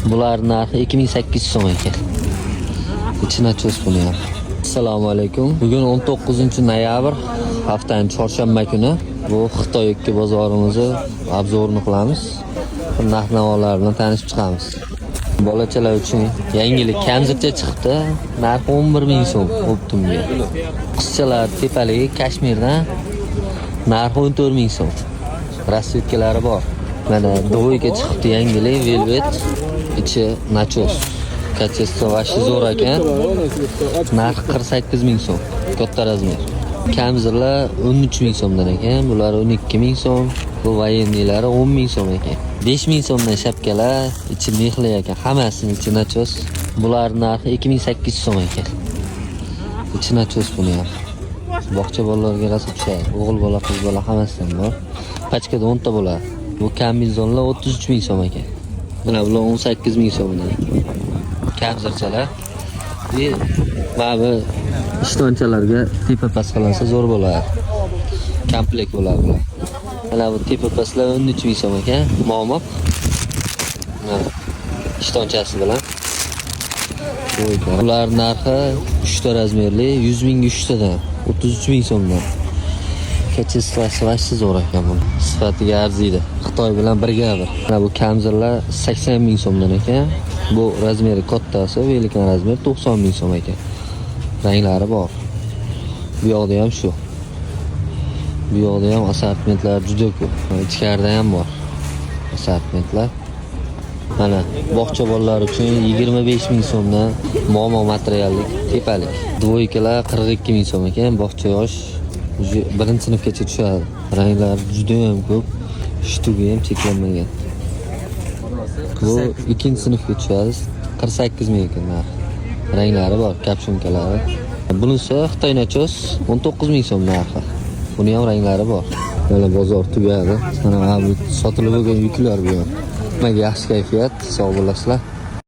Bular narxi 2800 so'm ekan. İçine çöz bunu ya. Assalomu alaykum. Bugun 19-noyabr, haftaning chorshanba kuni. Bu Xitoy ikki bozorimizni obzorini qilamiz. Narx-navolar bilan tanishib chiqamiz. Bolachalar uchun yangilik kamzircha chiqibdi. Narxi 11.000 so'm optimga. Qizchalar tepaligi Kashmirdan narxi 14.000 so'm. Rasvetkalari bor. Mana do'yga chiqibdi yangilik velvet, ichi nachos. Kachesi vashi zo'r ekan. Narxi 48.000 so'm. Katta razmer. Kamzirlar 13.000 so'mdan ekan. Bular 12.000 so'm. Bu vayenniylari 10.000 so'm ekan. 5.000 so'mdan shapkalar, ichi mexli ekan. Hammasini ichi nachos. Bular narxi 2.800 so'm ekan. Ichi nachos buni ham. Bog'cha bolalarga rasm tushadi. O'g'il bola, qiz bola hammasidan bor. Pachkada 10 ta bo'ladi. Bu kombinezonlar 33.000 so'm ekan. Mana bular 18.000 so'mdan. Kamzirchalar. Mana bu ishtonchalarga tepa past qilinsa zo'r bo'ladi. Komplekt bo'ladi bular. Mana bu tepa pastlar 13.000 so'm ekan. Momoq. Mana ishtonchasi bilan. Bular narxi 3 ta razmerli 100.000 ga 3 tadan 33.000 so'mdan. Kachesi vashi zo'r ekan bu. Sifatiga arziydi. Xitoy bilan birga-bir. Mana bu kamzirlar 80.000 so'mdan ekan. Bu razmeri kattasi, velikan razmer 90.000 so'm ekan. Ranglari bor. Bu yoqda ham shu. Bu yoqda ham assortimentlar juda ko'p. Ichkarida ham bor assortimentlar. Mana bog'cha bolalari uchun 25.000 so'mdan momo materiallik tepalik. Dvoykalar 42.000 so'm ekan. Bog'cha yosh birinchi sinfgacha tushadi. Ranglari juda ham ko'p. Shtugi ham cheklanmagan. Bu ikkinchi sinfga tushadi. 48.000 ekan narxi. Ranglari bor, kapshonkalari. Bunisi Xitoy nachos 19.000 so'm narxi. Buni ham ranglari bor. Mana bozor tugadi. Mana bu sotilib bo'lgan yuklar bu ham. Yaxshi kayfiyat, sog' bo'lasizlar.